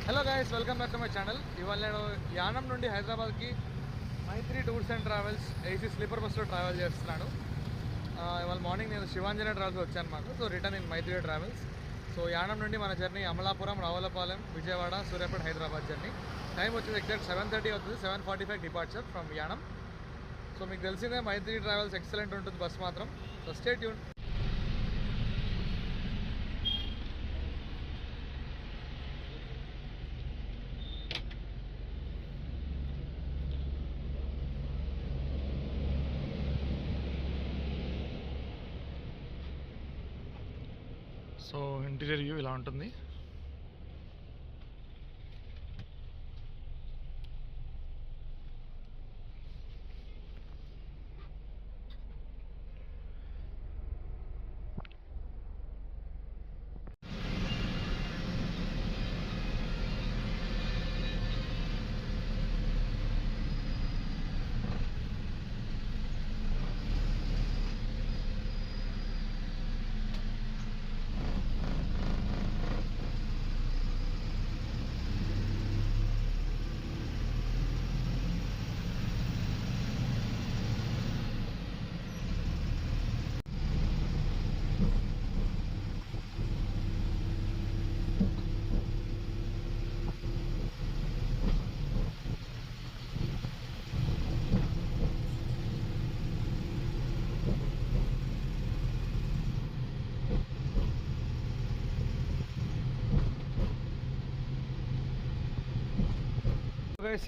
Hello guys, welcome back to my channel. ఇవాళ నేను యానం నుండి హైదరాబాద్కి Maitri tours and travels AC sleeper బస్లో ట్రావెల్ చేస్తున్నాను. ఇవాళ మార్నింగ్ నేను శివాంజనేయ ట్రావెల్స్ వచ్చాను మాకు. So return in Maitri travels. So Yanam నుండి మన journey Amalapuram, Ravulapalem, Vijayawada, Suryapet, Hyderabad journey. Time వచ్చేసి ఎగ్జాక్ట్ 7:30 అవుతుంది. 7:45 డిపార్చర్ ఫ్రమ్ యానం. సో మీకు తెలిసిందే మైత్రి ట్రావెల్స్ ఎక్సలెంట్ ఉంటుంది బస్ మాత్రం. So stay tune. So interior view ఇలా ఉంటుంది.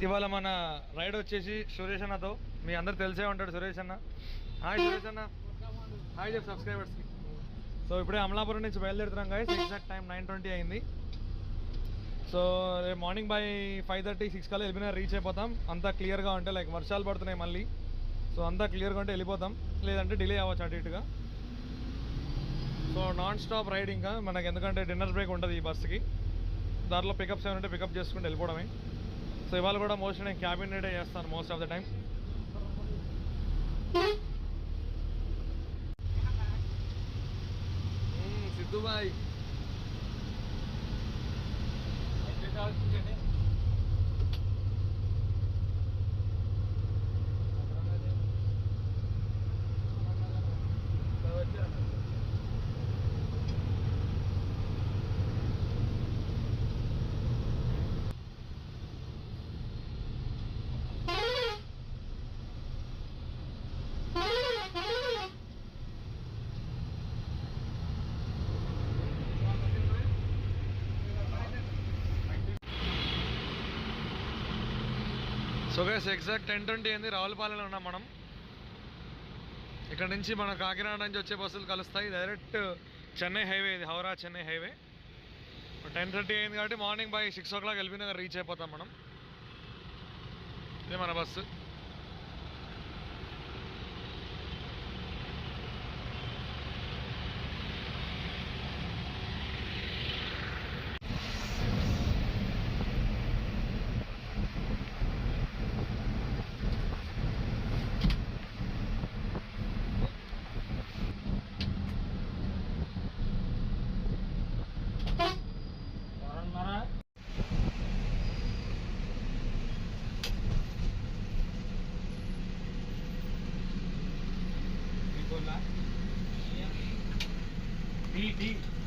ఇవాళ మన రైడ్ వచ్చేసి సురేష్ అన్నతో. మీ అందరు తెలిసే ఉంటాడు సురేష్ అన్న. హాయ్ సురేష్ అన్న. హాయ్ చెప్పు సబ్స్క్రైబర్స్కి. సో ఇప్పుడే అమలాపురం నుంచి బయలుదేరుతున్నాం గైస్. ఎగ్జాక్ట్ టైం 9:20 అయింది. సో రేపు మార్నింగ్ బై 5:30-6 కల్లా ఎల్బీనగర్ రీచ్ అయిపోతాం. అంతా క్లియర్గా ఉంటే, లైక్ వర్షాలు పడుతున్నాయి మళ్ళీ. సో అంతా క్లియర్గా ఉంటే వెళ్ళిపోతాం, లేదంటే డిలే అవ్వచ్చు అటు ఇటుగా. సో నాన్ స్టాప్ రైడ్ ఇంకా మనకి, ఎందుకంటే డిన్నర్ బ్రేక్ ఉంటుంది ఈ బస్సుకి. దాంట్లో పికప్స్ ఏమైనా ఉంటే పికప్ చేసుకుంటూ వెళ్ళిపోవడమే. సో ఇవాళ కూడా మోస్ట్లీ నేను క్యాబిన్ రైడే చేస్తాను most of the time. Siddhubhai so guys exact 10:20 అయింది. రావులపాలెంలో ఉన్నాం మనం. ఇక్కడ నుంచి మన కాకినాడ నుంచి వచ్చే బస్సులు కలుస్తాయి. డైరెక్ట్ చెన్నై హైవే, ఇది హౌరా చెన్నై హైవే. 10:30 అయింది కాబట్టి morning by 6 o'clock LB Nagar reach అయిపోతాం మనం. ఇది మన బస్సు.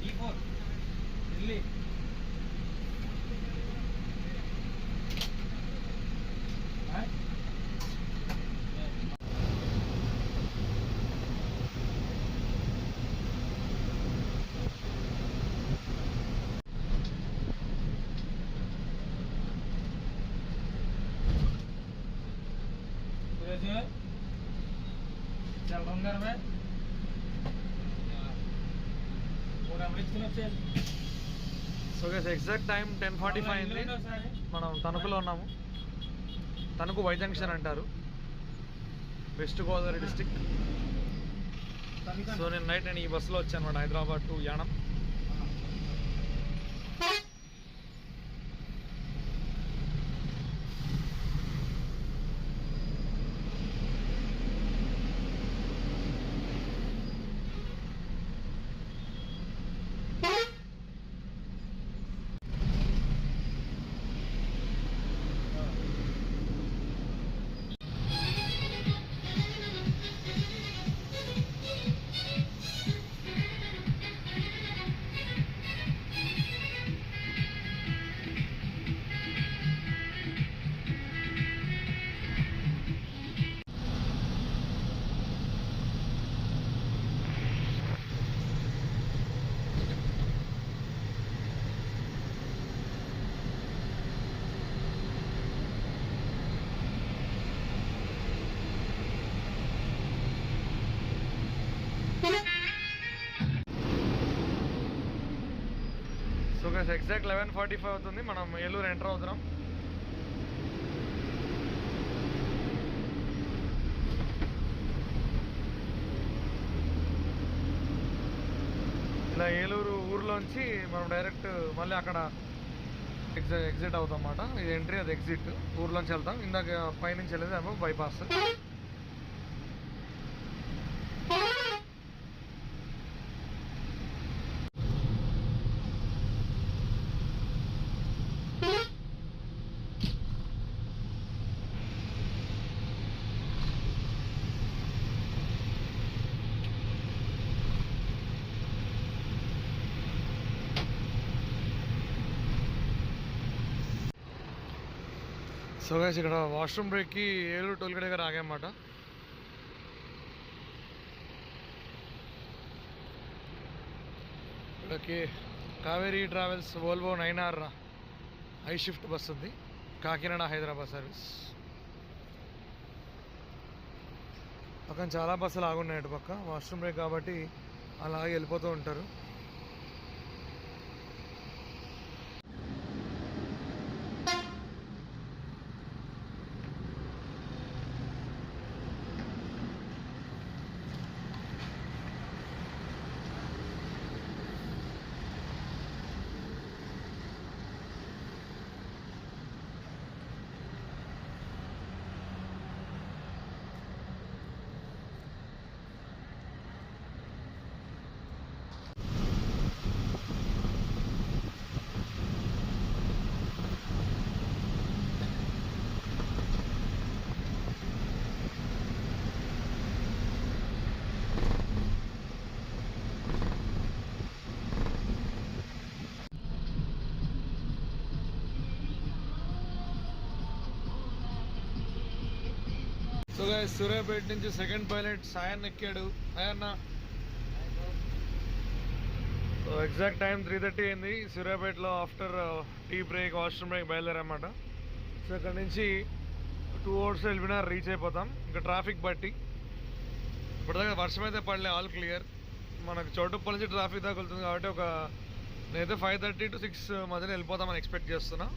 D4 दिल्ली चल रंगर में సో గైస్ ఎగ్జాక్ట్ టైం 10:45 అయింది. మనం తణుకులో ఉన్నాము. తణుకు వై జంక్షన్ అంటారు, వెస్ట్ గోదావరి డిస్టిక్. సో నేను ఈ బస్సులో వచ్చాను అనమాట, హైదరాబాద్ టు యానం. ఎగ్జాక్ట్ 11:45 అవుతుంది. మనం ఏలూరు ఎంటర్ అవుతున్నాం. ఇలా ఏలూరు ఊర్లోంచి మనం డైరెక్ట్ మళ్ళీ అక్కడ ఎగ్జిట్ అవుతాం అన్నమాట. ఇది ఎంట్రీ, అది ఎగ్జిట్. ఊర్లోంచి వెళ్తాం. ఇందాక పైనుంచి వెళ్ళేది ఏమో బైపాస్. సో గైస్ ఇక్కడ వాష్రూమ్ బ్రేక్కి ఏలూరు టోల్గేట్ దగ్గర ఆగామన్నమాట. ఇక్కడికి Kaveri travels Volvo 9R I shift bus ఉంది, కాకినాడ హైదరాబాద్ సర్వీస్. పక్కన చాలా బస్సులు ఆగున్నాయి అటు పక్క, వాష్రూమ్ బ్రేక్ కాబట్టి అలాగే వెళ్ళిపోతూ ఉంటారు. సో గైస్ సూర్యాపేట నుంచి సెకండ్ పైలట్ సాయన్ ఎక్కాడు. అయ్యన్న సో ఎగ్జాక్ట్ టైం 3:30 అయింది. సూర్యాపేటలో after tea break, washroom break బయలుదేరామన్నమాట. సో ఇక్కడ నుంచి 2 hours వెళ్ళినా రీచ్ అయిపోతాం. ఇంకా ట్రాఫిక్ బట్టి ఇప్పటిదాకా వర్షం అయితే పడలే, ఆల్ క్లియర్. మనకు చౌటుప్పల్ నుంచి ట్రాఫిక్ తగులుతుంది కాబట్టి నేనైతే 5:30 to 6 మధ్యలో వెళ్ళిపోతామని ఎక్స్పెక్ట్ చేస్తున్నా.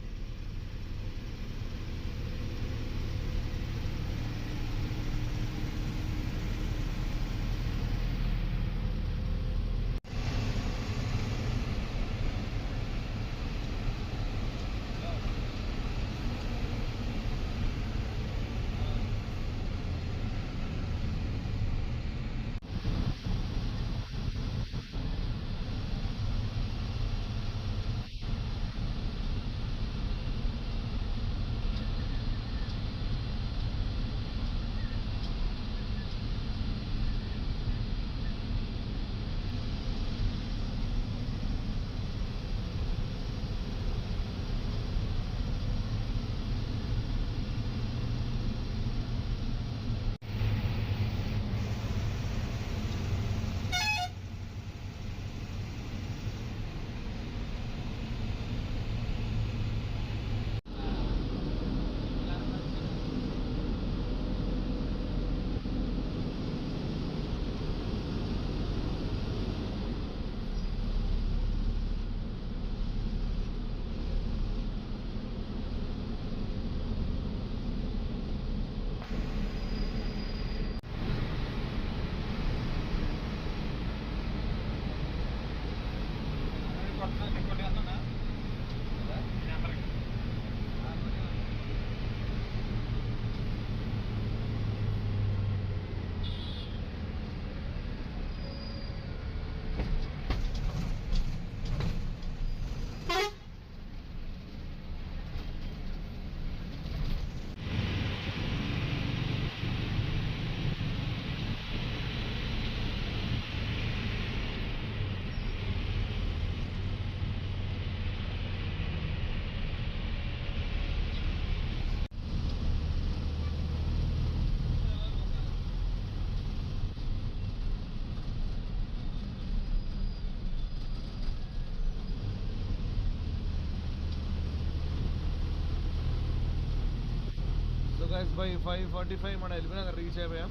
గైస్ బై 5:45 మన ఎల్బీ నగర్ రీచ్ అయిపోయాం.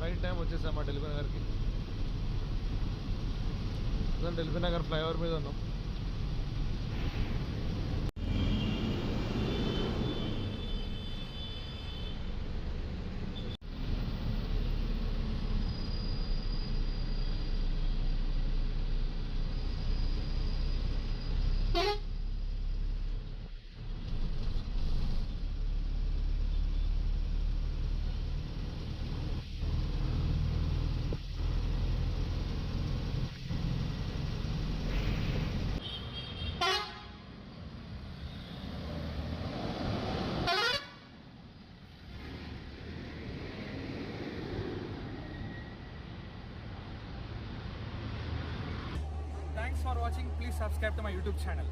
రైట్ టైం వచ్చేసాం మాట ఎల్బీ నగర్కి. ఎల్బీ నగర్ ఫ్లైఓవర్ మీద ఉన్నాం. Thanks for watching. Please subscribe to my YouTube channel.